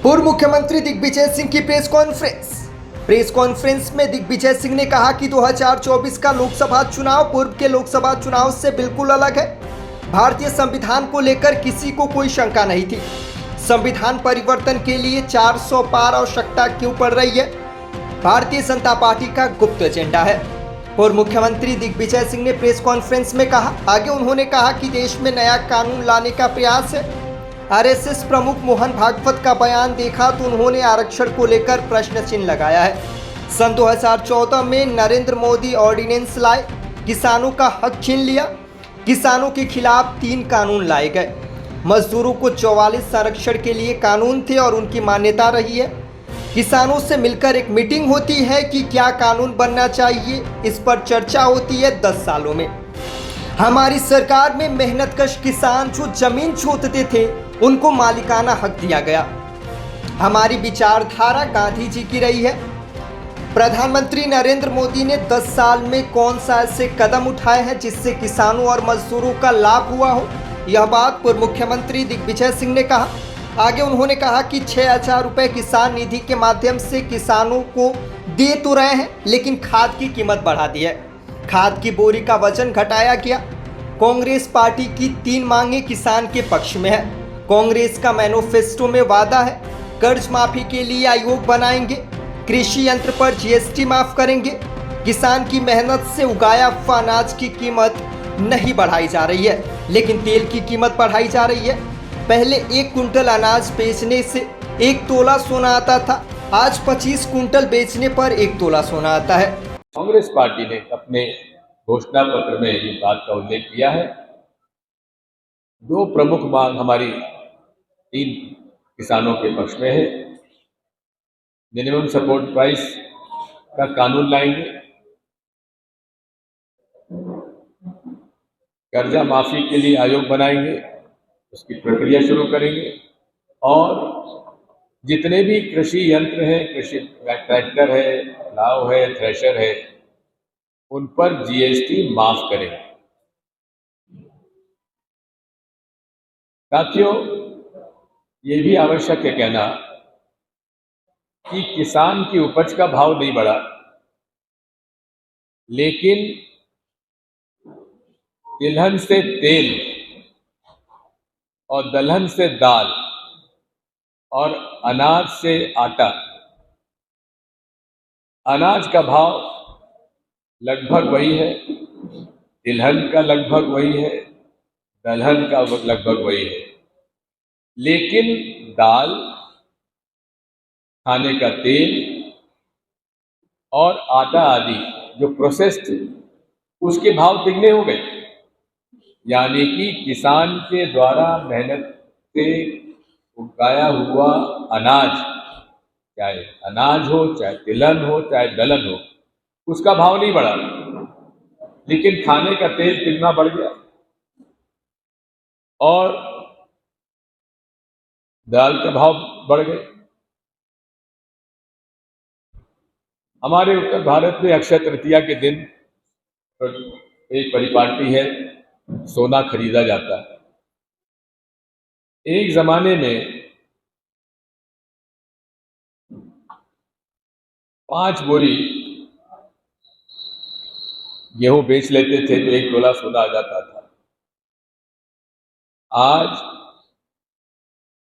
पूर्व मुख्यमंत्री दिग्विजय सिंह की प्रेस कॉन्फ्रेंस में दिग्विजय सिंह ने कहा कि 2024 का लोकसभा चुनाव पूर्व के लोकसभा चुनाव से बिल्कुल अलग है। भारतीय संविधान को लेकर किसी को कोई शंका नहीं थी। संविधान परिवर्तन के लिए 400 पार आवश्यकता क्यों पड़ रही है, भारतीय जनता पार्टी का गुप्त एजेंडा है। पूर्व मुख्यमंत्री दिग्विजय सिंह ने प्रेस कॉन्फ्रेंस में कहा। आगे उन्होंने कहा कि देश में नया कानून लाने का प्रयास है। आरएसएस प्रमुख मोहन भागवत का बयान देखा तो उन्होंने आरक्षण को लेकर प्रश्न चिन्ह लगाया है। सन 2014 में नरेंद्र मोदी ऑर्डिनेंस लाए, किसानों का हक छीन लिया। किसानों के खिलाफ 3 कानून लाए गए। मजदूरों को 44 आरक्षण के लिए कानून थे और उनकी मान्यता रही है। किसानों से मिलकर एक मीटिंग होती है कि क्या कानून बनना चाहिए, इस पर चर्चा होती है 10 सालों में। हमारी सरकार में मेहनतकश किसान जो जमीन जोतते थे उनको मालिकाना हक दिया गया। हमारी विचारधारा गांधी जी की रही है। प्रधानमंत्री नरेंद्र मोदी ने 10 साल में कौन सा ऐसे कदम उठाए हैं जिससे किसानों और मजदूरों का लाभ हुआ हो, यह बात पूर्व मुख्यमंत्री दिग्विजय सिंह ने कहा। आगे उन्होंने कहा कि 6,000 रुपये किसान निधि के माध्यम से किसानों को दे तो रहे हैं, लेकिन खाद की कीमत बढ़ा दी है। खाद की बोरी का वजन घटाया गया। कांग्रेस पार्टी की 3 मांगे किसान के पक्ष में है। कांग्रेस का मैनिफेस्टो में वादा है कर्ज माफी के लिए आयोग बनाएंगे, कृषि यंत्र पर जीएसटी माफ करेंगे। किसान की मेहनत से उगाया हुआ अनाज की कीमत नहीं बढ़ाई जा रही है, लेकिन तेल की कीमत बढ़ाई जा रही है। पहले 1 कुंटल अनाज बेचने से 1 तोला सोना आता था, आज 25 कुंटल बेचने पर 1 तोला सोना आता है। कांग्रेस पार्टी ने अपने घोषणा पत्र में ये बात का उल्लेख किया है। 2 प्रमुख मांग हमारी 3 किसानों के पक्ष में है। मिनिमम सपोर्ट प्राइस का कानून लाएंगे, कर्जा माफी के लिए आयोग बनाएंगे, उसकी प्रक्रिया शुरू करेंगे और जितने भी कृषि यंत्र हैं, कृषि ट्रैक्टर है, प्लाव है, थ्रेशर है, उन पर जीएसटी माफ करेंगे। साथियों, ये भी आवश्यक है कहना कि किसान की उपज का भाव नहीं बढ़ा, लेकिन तिलहन से तेल और दलहन से दाल और अनाज से आटा, अनाज का भाव लगभग वही है, तिलहन का लगभग वही है, दलहन का लगभग वही है, लेकिन दाल, खाने का तेल और आटा आदि जो प्रोसेस्ड, उसके भाव तिगने हो गए। यानी कि किसान के द्वारा मेहनत से उगाया हुआ अनाज, चाहे अनाज हो, चाहे तिलहन हो, चाहे दलहन हो, उसका भाव नहीं बढ़ा, लेकिन खाने का तेल तिगना बढ़ गया और दाल का भाव बढ़ गए। हमारे उत्तर भारत में अक्षय तृतीया के दिन एक परिपाटी है, सोना खरीदा जाता है। एक जमाने में 5 बोरी गेहूं बेच लेते थे तो 1 तोला सोना आ जाता था। आज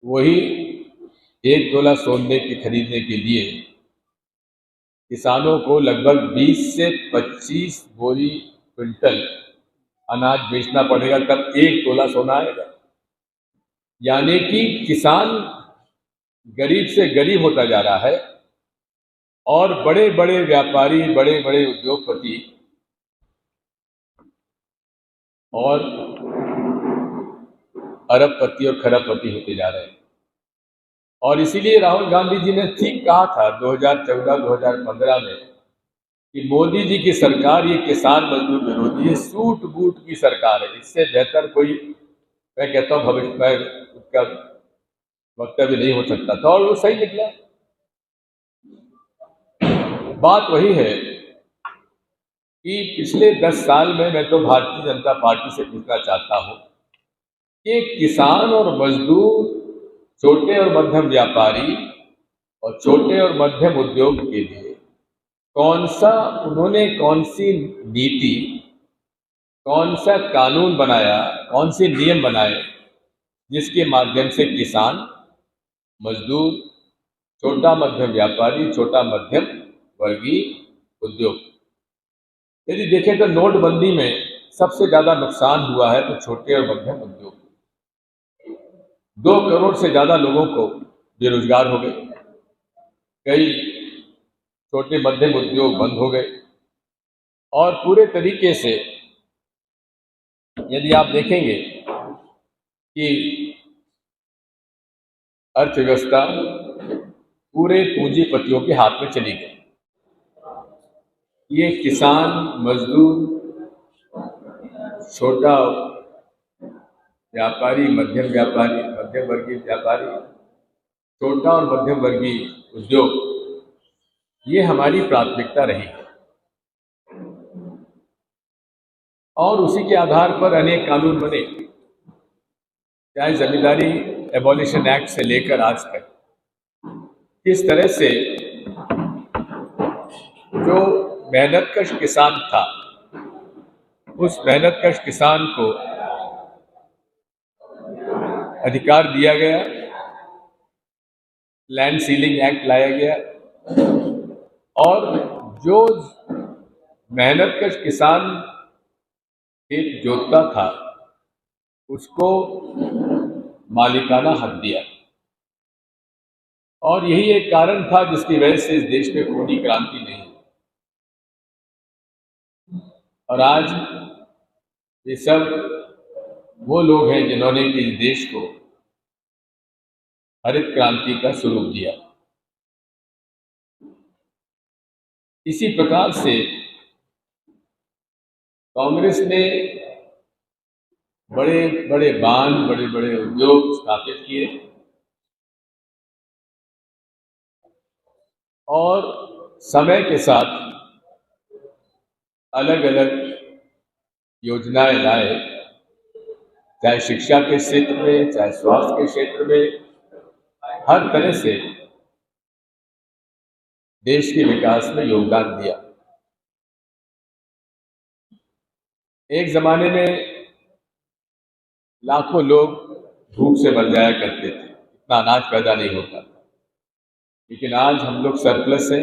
वही 1 तोला सोने की खरीदने के लिए किसानों को लगभग 20 से 25 बोरी क्विंटल अनाज बेचना पड़ेगा, तब 1 तोला सोना आएगा। यानी कि किसान गरीब से गरीब होता जा रहा है और बड़े बड़े व्यापारी, बड़े बड़े उद्योगपति और अरबपति और खरबपति होते जा रहे हैं। और इसीलिए राहुल गांधी जी ने ठीक कहा था 2014-2015 में कि मोदी जी की सरकार ये किसान मजदूर विरोधी है, सूट बूट की सरकार है, इससे बेहतर कोई, मैं कहता हूँ, भविष्य में उसका वक्तव्य नहीं हो सकता था। और वो सही निकला। बात वही है कि पिछले 10 साल में मैं तो भारतीय जनता पार्टी से पूछना चाहता हूँ कि किसान और मजदूर छोटे और मध्यम व्यापारी और छोटे और मध्यम उद्योग के लिए कौन सी नीति, कौन सा कानून बनाया, कौन से नियम बनाए जिसके माध्यम से किसान, मजदूर, छोटा मध्यम व्यापारी, छोटा मध्यम वर्गीय उद्योग, यदि देखें तो नोटबंदी में सबसे ज्यादा नुकसान हुआ है तो छोटे और मध्यम उद्योग। 2 करोड़ से ज्यादा लोगों को बेरोजगार हो गए, कई छोटे मध्यम उद्योग बंद हो गए और पूरे तरीके से यदि आप देखेंगे कि अर्थव्यवस्था पूरे पूंजीपतियों के हाथ में चली गई। ये किसान, मजदूर, छोटा व्यापारी, मध्यम वर्गीय व्यापारी, छोटा और मध्यम वर्गीय उद्योग, ये हमारी प्राथमिकता रही और उसी के आधार पर अनेक कानून बने, चाहे जमींदारी एबॉलिशन एक्ट से लेकर आज तक। किस तरह से जो मेहनतकश किसान था, उस मेहनतकश किसान को अधिकार दिया गया, लैंड सीलिंग एक्ट लाया गया और जो मेहनतकश किसान खेत जोतता था उसको मालिकाना हक दिया और यही एक कारण था जिसकी वजह से इस देश में खूनी क्रांति नहीं हुई। और आज ये सब वो लोग हैं जिन्होंने इस देश को हरित क्रांति का स्वरूप दिया। इसी प्रकार से कांग्रेस ने बड़े बड़े बांध, बड़े बड़े उद्योग स्थापित किए और समय के साथ अलग अलग योजनाएं लाए, चाहे शिक्षा के क्षेत्र में, चाहे स्वास्थ्य के क्षेत्र में, हर तरह से देश के विकास में योगदान दिया। एक जमाने में लाखों लोग भूख से मर जाया करते थे, इतना अनाज पैदा नहीं होता था, लेकिन आज हम लोग सरप्लस है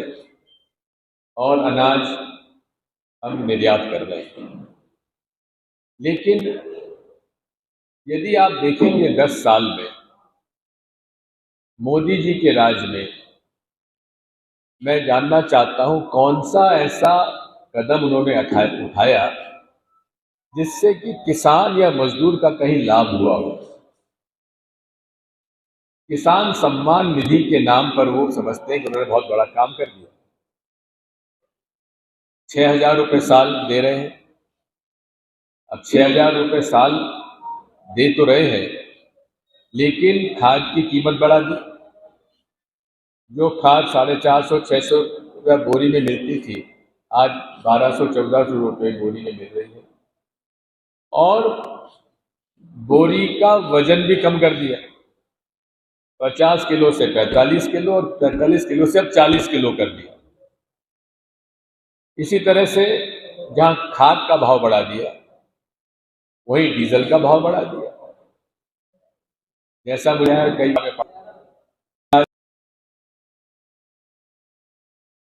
और अनाज हम निर्यात कर रहे हैं। लेकिन यदि आप देखेंगे 10 साल में मोदी जी के राज में, मैं जानना चाहता हूं कौन सा ऐसा कदम उन्होंने उठाया जिससे कि किसान या मजदूर का कहीं लाभ हुआ हो। किसान सम्मान निधि के नाम पर वो समझते हैं कि उन्होंने बहुत बड़ा काम कर दिया। 6,000 रुपये साल दे रहे हैं। अब 6,000 रुपये साल दे तो रहे हैं, लेकिन खाद की कीमत बढ़ा दी। जो खाद 450-600 रुपया बोरी में मिलती थी, आज 1,200-1,400 रुपये बोरी में मिल रही है और बोरी का वजन भी कम कर दिया, 50 किलो से 45 किलो और 45 किलो से अब 40 किलो कर दिया। इसी तरह से जहां खाद का भाव बढ़ा दिया, वहीं डीजल का भाव बढ़ा दिया। जैसा मुझे कई